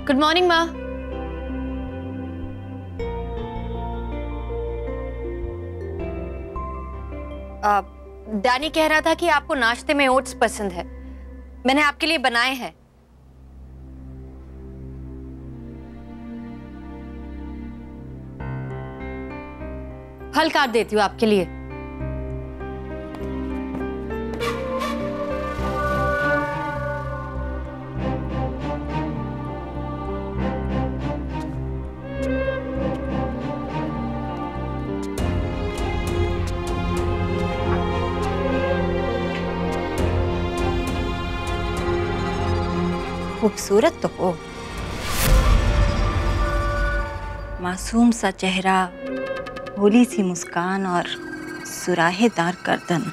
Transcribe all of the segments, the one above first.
Good morning माँ। Danny कह रहा था कि आपको नाश्ते में ओट्स पसंद है, मैंने आपके लिए बनाए हैं। फल काट देती हूँ आपके लिए। खूबसूरत तो हो, मासूम सा चेहरा, भोली सी मुस्कान और सुराहेदार गर्दन।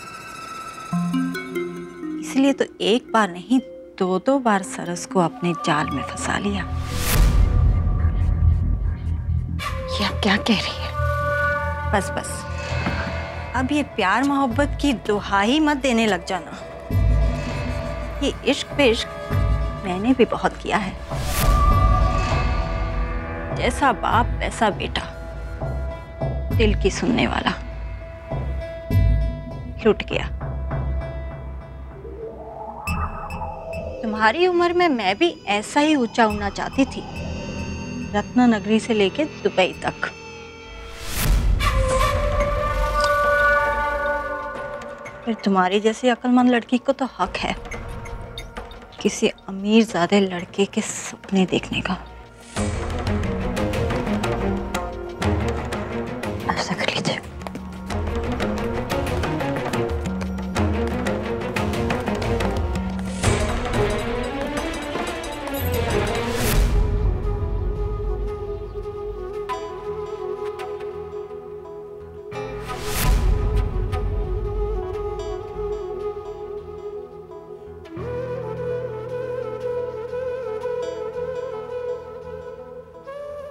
इसलिए तो एक बार नहीं 2-2 बार सरस को अपने जाल में फंसा लिया। ये आप क्या कह रही हैं? बस बस, अब ये प्यार मोहब्बत की दुहाई मत देने लग जाना। ये इश्क पे इश्क मैंने भी बहुत किया है। जैसा बाप वैसा बेटा, दिल की सुनने वाला। लुट गया। तुम्हारी उम्र में मैं भी ऐसा ही ऊंचा उड़ना चाहती थी, रत्न नगरी से लेके दुबई तक। फिर तुम्हारी जैसी अक्लमंद लड़की को तो हक है किसी अमीरजादे लड़के के सपने देखने का। ऐसा कर लीजिए।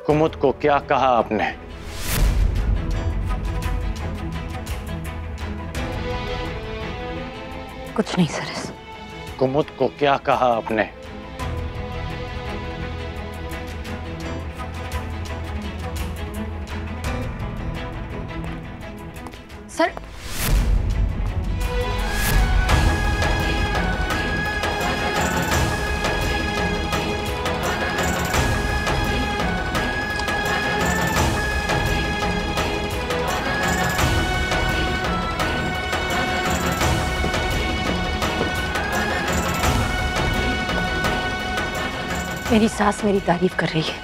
कुमुद को क्या कहा आपने? कुछ नहीं सरस। कुमुद को क्या कहा आपने? सर, मेरी सास मेरी तारीफ कर रही है।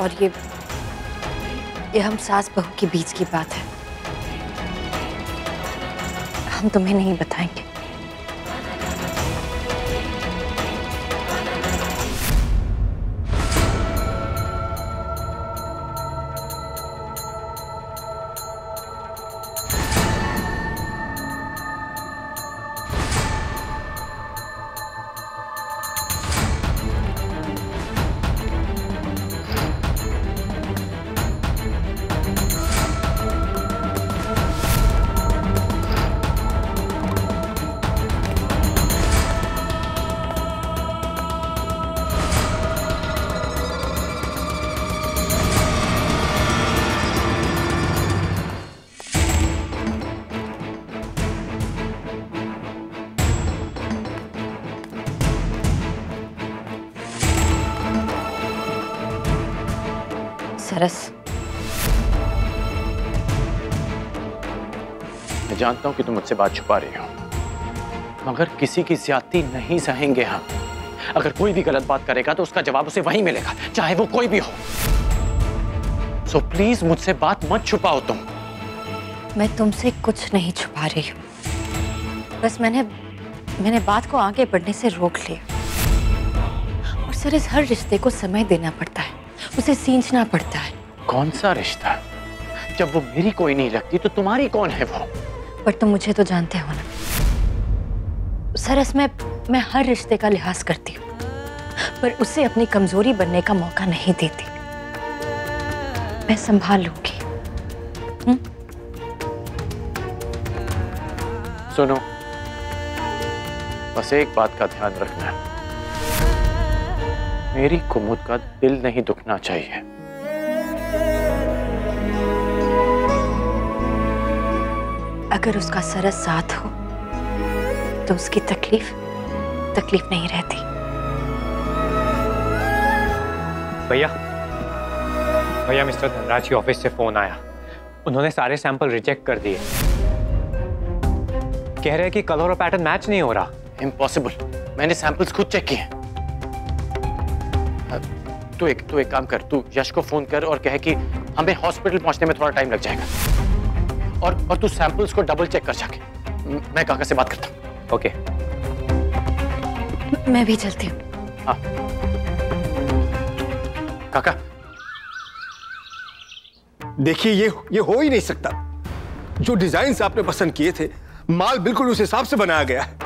और ये हम सास बहू के बीच की बात है, हम तुम्हें नहीं बताएंगे। सरस, मैं जानता हूं कि तुम मुझसे बात छुपा रही हो, मगर किसी की ज्यादती नहीं सहेंगे हम। अगर कोई भी गलत बात करेगा तो उसका जवाब उसे वहीं मिलेगा, चाहे वो कोई भी हो। सो प्लीज मुझसे बात मत छुपाओ तुम। मैं तुमसे कुछ नहीं छुपा रही हूँ, बस मैंने बात को आगे बढ़ने से रोक लिया। और सरस, हर रिश्ते को समय देना पड़ता है, उसे सींचना पड़ता है। कौन सा रिश्ता? जब वो मेरी कोई नहीं लगती तो तुम्हारी कौन है वो? पर तुम मुझे तो जानते हो ना सरस, मैं हर रिश्ते का लिहाज करती हूँ, पर उसे अपनी कमजोरी बनने का मौका नहीं देती। मैं संभाल लूंगी। सुनो, बस एक बात का ध्यान रखना है, मेरी कुमुद का दिल नहीं दुखना चाहिए। अगर उसका सरस साथ हो तो उसकी तकलीफ नहीं रहती। भैया मिस्टर धनराज की ऑफिस से फोन आया। उन्होंने सारे सैंपल रिजेक्ट कर दिए। कह रहे हैं कि कलर और पैटर्न मैच नहीं हो रहा। इम्पॉसिबल, मैंने सैंपल्स खुद चेक किए। तू एक काम कर, तू यश को फोन कर और कहे कि हमें हॉस्पिटल पहुंचने में थोड़ा टाइम लग जाएगा, और तू सैंपल्स को डबल चेक कर जाके। मैं काका से बात करता हूँ। ओके। मैं भी चलती हूँ। हाँ काका। देखिए, ये हो ही नहीं सकता। जो डिजाइन आपने पसंद किए थे, माल बिल्कुल उस हिसाब से बनाया गया है।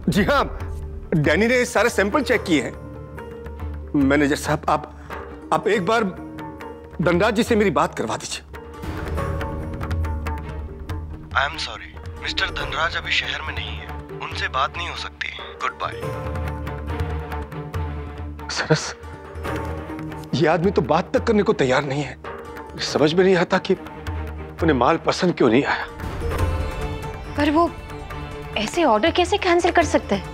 जी हाँ, डैनी ने सारे सैंपल चेक किए हैं। मैनेजर साहब, आप एक बार धनराज जी से मेरी बात करवा दीजिए। I am sorry, mister Dhanraj अभी शहर में नहीं है, उनसे बात नहीं हो सकती। Good bye. सरस, ये आदमी तो बात तक करने को तैयार नहीं है। समझ में नहीं आता कि उन्हें माल पसंद क्यों नहीं आया। पर वो ऐसे ऑर्डर कैसे कैंसिल कर सकते हैं?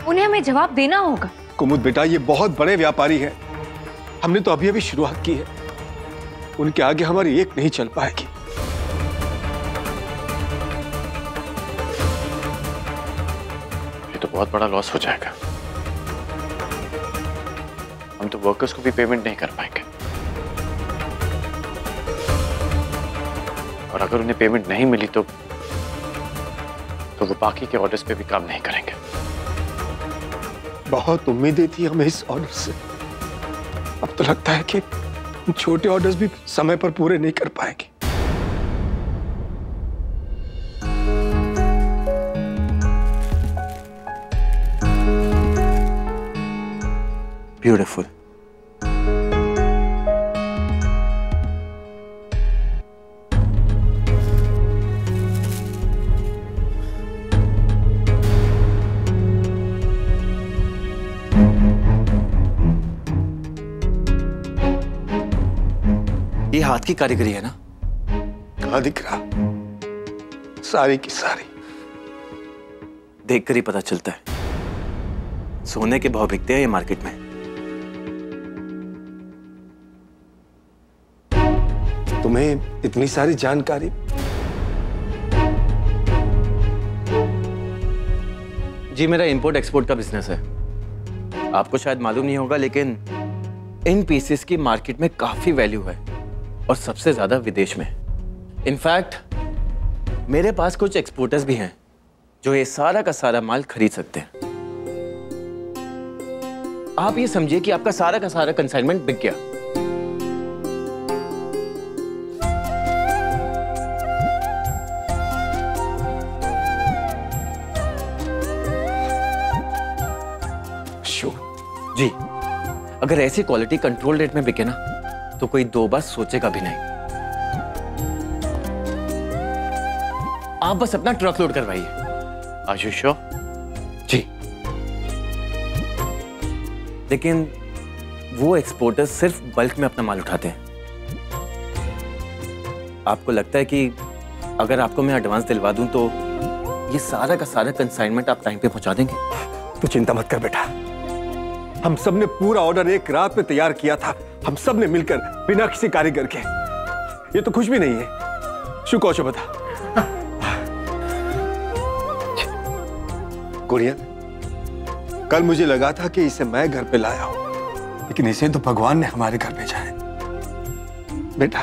उन्हें हमें जवाब देना होगा। कुमुद बेटा, ये बहुत बड़े व्यापारी हैं। हमने तो अभी शुरुआत की है। उनके आगे हमारी एक नहीं चल पाएगी। ये तो बहुत बड़ा लॉस हो जाएगा। हम तो वर्कर्स को भी पेमेंट नहीं कर पाएंगे, और अगर उन्हें पेमेंट नहीं मिली तो वो बाकी के ऑर्डर्स पे भी काम नहीं करेंगे। बहुत उम्मीदें थी हमें इस ऑर्डर से। अब तो लगता है कि छोटे ऑर्डर्स भी समय पर पूरे नहीं कर पाएंगे। ब्यूटीफुल। ये हाथ की कारीगरी है ना? कहां दिख रहा? सारी की सारी देखकर ही पता चलता है। सोने के भाव बिकते हैं ये मार्केट में। तुम्हें इतनी सारी जानकारी? जी, मेरा इंपोर्ट एक्सपोर्ट का बिजनेस है। आपको शायद मालूम नहीं होगा, लेकिन इन पीसेस की मार्केट में काफी वैल्यू है, और सबसे ज्यादा विदेश में। इनफैक्ट मेरे पास कुछ एक्सपोर्टर्स भी हैं जो ये सारा का सारा माल खरीद सकते हैं। आप ये समझिए कि आपका सारा का सारा कंसाइनमेंट बिक गया। जी, अगर ऐसी क्वालिटी कंट्रोल रेट में बिके ना, तो कोई दो बार सोचेगा भी नहीं। आप बस अपना ट्रक लोड करवाइए। Are you sure? जी, लेकिन वो एक्सपोर्टर्स सिर्फ बल्क में अपना माल उठाते हैं। आपको लगता है कि अगर आपको मैं एडवांस दिलवा दूं तो ये सारा का सारा कंसाइनमेंट आप टाइम पे पहुंचा देंगे? तू चिंता मत कर बेटा। हम सब ने पूरा ऑर्डर एक रात में तैयार किया था। हम सब ने मिलकर, बिना किसी कारीगर के। ये तो कुछ भी नहीं है। शुक्र बता। गुड़िया, कल मुझे लगा था कि इसे मैं घर पे लाया हूं, लेकिन इसे तो भगवान ने हमारे घर भेजा है। बेटा,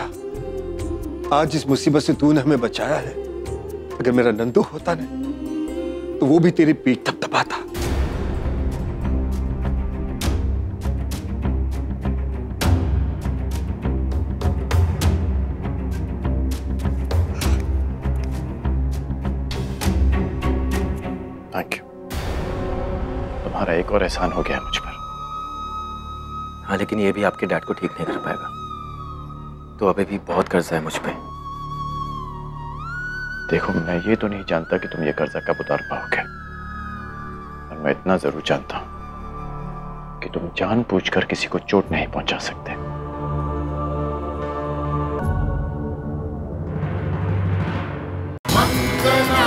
आज इस मुसीबत से तूने हमें बचाया है। अगर मेरा नंदू होता ना, तो वो भी तेरी पीठ थपथपाता। थैंक यू, तुम्हारा एक और एहसान हो गया है मुझ पर। हाँ, लेकिन ये भी आपके डैड को ठीक नहीं कर पाएगा। तो अभी भी बहुत कर्जा है मुझ पे। देखो, मैं ये तो नहीं जानता कि तुम ये कर्जा कब उतार पाओगे, और मैं इतना जरूर जानता हूं कि तुम जानबूझकर किसी को चोट नहीं पहुंचा सकते। मंगला